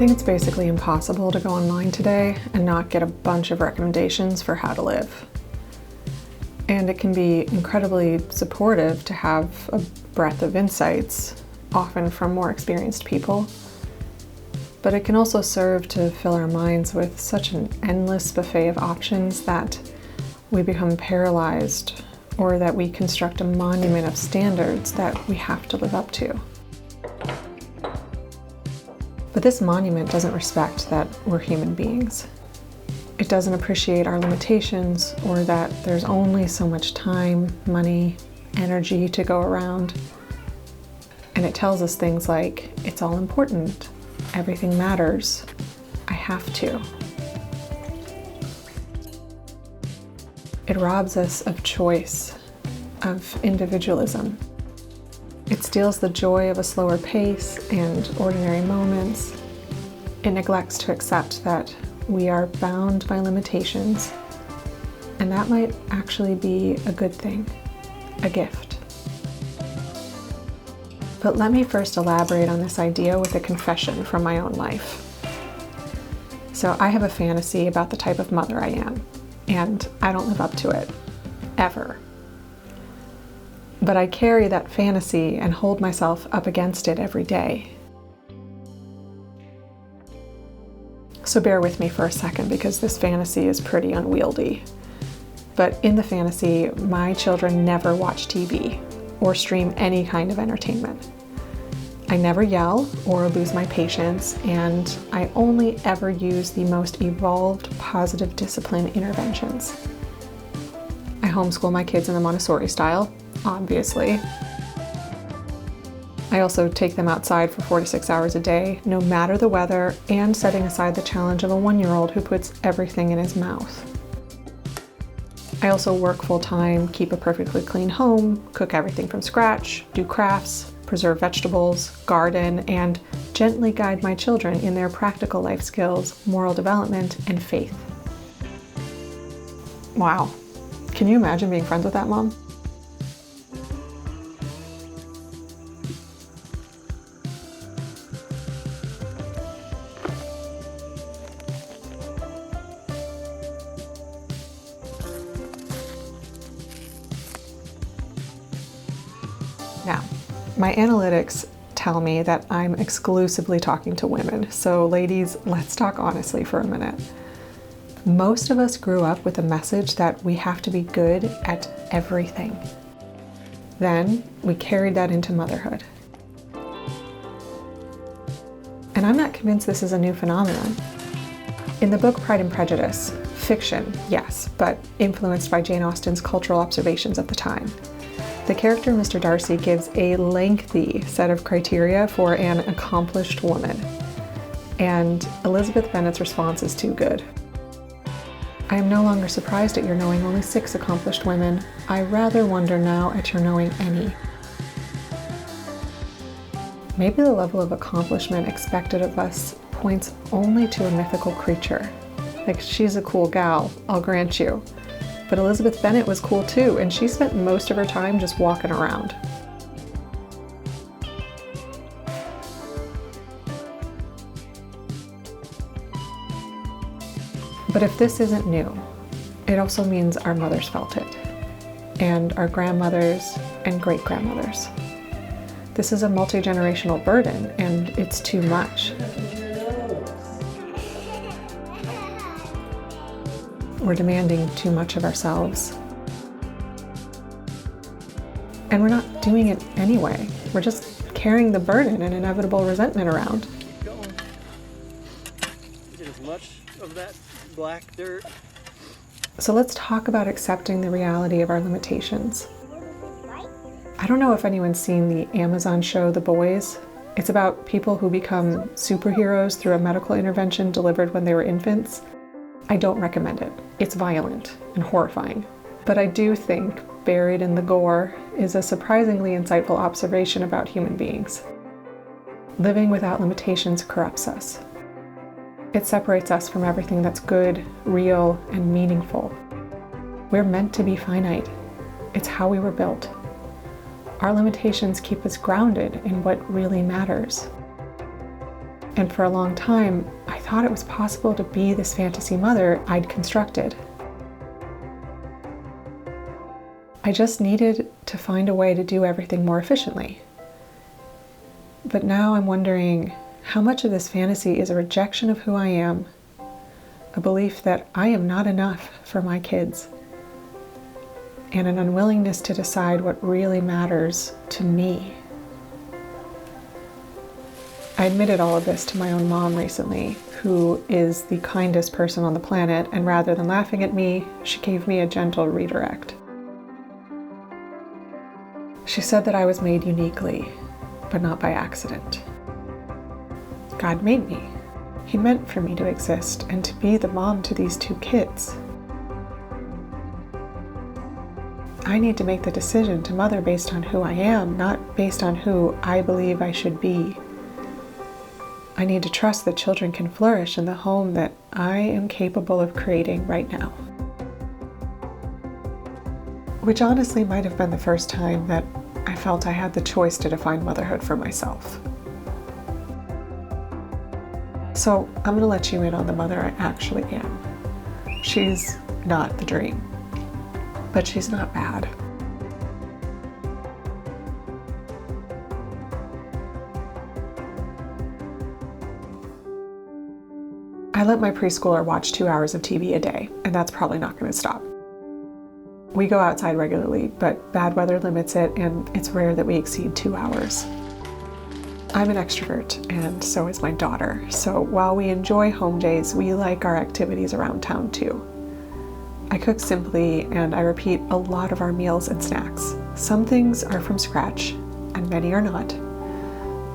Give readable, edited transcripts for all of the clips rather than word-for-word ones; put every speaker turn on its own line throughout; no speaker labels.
think it's basically impossible to go online today and not get a bunch of recommendations for how to live. And it can be incredibly supportive to have a breadth of insights, often from more experienced people. But it can also serve to fill our minds with such an endless buffet of options that we become paralyzed, or that we construct a monument of standards that we have to live up to. But this monument doesn't respect that we're human beings. It doesn't appreciate our limitations, or that there's only so much time, money, energy to go around. And it tells us things like, it's all important, everything matters, I have to. It robs us of choice, of individualism. It steals the joy of a slower pace and ordinary moments. It neglects to accept that we are bound by limitations, and that might actually be a good thing, a gift. But let me first elaborate on this idea with a confession from my own life. So I have a fantasy about the type of mother I am, and I don't live up to it, ever. But I carry that fantasy and hold myself up against it every day. So bear with me for a second, because this fantasy is pretty unwieldy. But in the fantasy, my children never watch TV or stream any kind of entertainment. I never yell or lose my patience, and I only ever use the most evolved positive discipline interventions. I homeschool my kids in the Montessori style, obviously. I also take them outside for 4 to 6 hours a day, no matter the weather, and setting aside the challenge of a 1-year-old who puts everything in his mouth. I also work full-time, keep a perfectly clean home, cook everything from scratch, do crafts, preserve vegetables, garden, and gently guide my children in their practical life skills, moral development, and faith. Wow. Can you imagine being friends with that mom? Now, my analytics tell me that I'm exclusively talking to women, so ladies, let's talk honestly for a minute. Most of us grew up with a message that we have to be good at everything. Then we carried that into motherhood. And I'm not convinced this is a new phenomenon. In the book Pride and Prejudice, fiction, yes, but influenced by Jane Austen's cultural observations of the time, the character Mr. Darcy gives a lengthy set of criteria for an accomplished woman, and Elizabeth Bennet's response is too good. I am no longer surprised at your knowing only 6 accomplished women. I rather wonder now at your knowing any. Maybe the level of accomplishment expected of us points only to a mythical creature. Like, she's a cool gal, I'll grant you. But Elizabeth Bennet was cool too, and she spent most of her time just walking around. But if this isn't new, it also means our mothers felt it, and our grandmothers and great-grandmothers. This is a multi-generational burden, and it's too much. We're demanding too much of ourselves. And we're not doing it anyway. We're just carrying the burden and inevitable resentment around.
Keep going. Get as much of that black dirt.
So let's talk about accepting the reality of our limitations. I don't know if anyone's seen the Amazon show The Boys. It's about people who become superheroes through a medical intervention delivered when they were infants. I don't recommend it. It's violent and horrifying. But I do think buried in the gore is a surprisingly insightful observation about human beings. Living without limitations corrupts us. It separates us from everything that's good, real, and meaningful. We're meant to be finite. It's how we were built. Our limitations keep us grounded in what really matters. And for a long time, I thought it was possible to be this fantasy mother I'd constructed. I just needed to find a way to do everything more efficiently. But now I'm wondering how much of this fantasy is a rejection of who I am, a belief that I am not enough for my kids, and an unwillingness to decide what really matters to me. I admitted all of this to my own mom recently, who is the kindest person on the planet, and rather than laughing at me, she gave me a gentle redirect. She said that I was made uniquely, but not by accident. God made me. He meant for me to exist and to be the mom to these 2 kids. I need to make the decision to mother based on who I am, not based on who I believe I should be. I need to trust that children can flourish in the home that I am capable of creating right now. Which honestly might have been the first time that I felt I had the choice to define motherhood for myself. So I'm going to let you in on the mother I actually am. She's not the dream, but she's not bad. I let my preschooler watch 2 hours of TV a day, and that's probably not going to stop. We go outside regularly, but bad weather limits it, and it's rare that we exceed 2 hours. I'm an extrovert, and so is my daughter, so while we enjoy home days, we like our activities around town too. I cook simply, and I repeat a lot of our meals and snacks. Some things are from scratch, and many are not.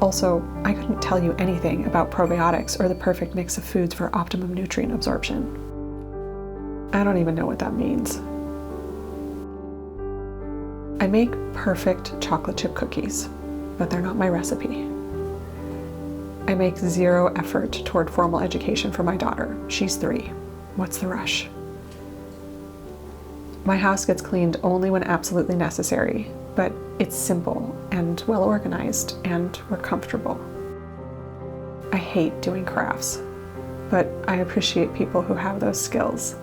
Also, I couldn't tell you anything about probiotics or the perfect mix of foods for optimum nutrient absorption. I don't even know what that means. I make perfect chocolate chip cookies, but they're not my recipe. I make zero effort toward formal education for my daughter. She's 3. What's the rush? My house gets cleaned only when absolutely necessary, but it's simple and well organized, and we're comfortable. I hate doing crafts, but I appreciate people who have those skills.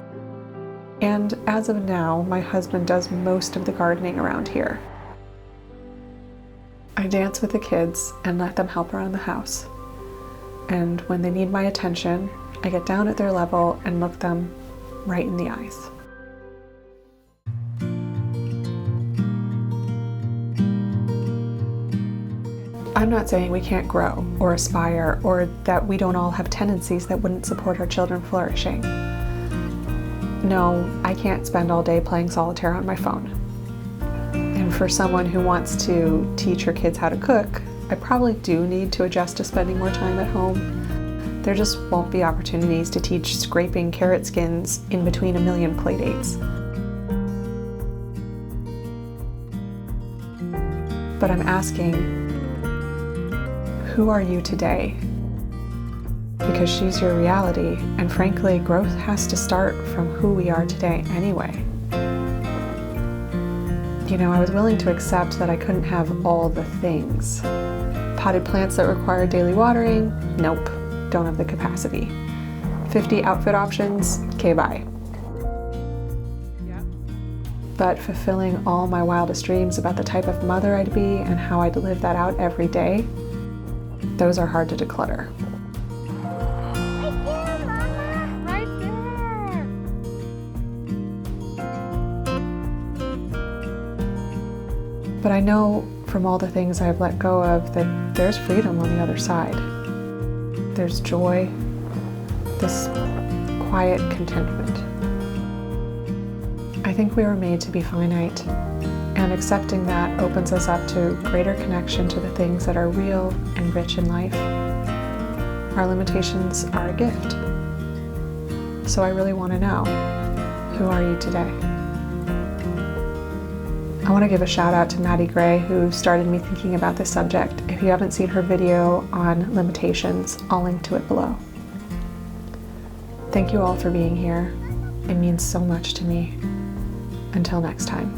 And as of now, my husband does most of the gardening around here. I dance with the kids and let them help around the house. And when they need my attention, I get down at their level and look them right in the eyes. I'm not saying we can't grow or aspire, or that we don't all have tendencies that wouldn't support our children flourishing. No, I can't spend all day playing solitaire on my phone. And for someone who wants to teach her kids how to cook, I probably do need to adjust to spending more time at home. There just won't be opportunities to teach scraping carrot skins in between a million play dates. But I'm asking, who are you today? Because she's your reality, and frankly, growth has to start from who we are today anyway. You know, I was willing to accept that I couldn't have all the things. Potted plants that require daily watering? Nope, don't have the capacity. 50 outfit options? Okay, bye. But fulfilling all my wildest dreams about the type of mother I'd be and how I'd live that out every day, those are hard to declutter.
Right there, Mama! Right there!
But I know from all the things I've let go of that there's freedom on the other side. There's joy, this quiet contentment. I think we were made to be finite, and accepting that opens us up to greater connection to the things that are real and rich in life. Our limitations are a gift. So I really want to know, who are you today? I want to give a shout out to Maddie Gray, who started me thinking about this subject. If you haven't seen her video on limitations, I'll link to it below. Thank you all for being here. It means so much to me. Until next time.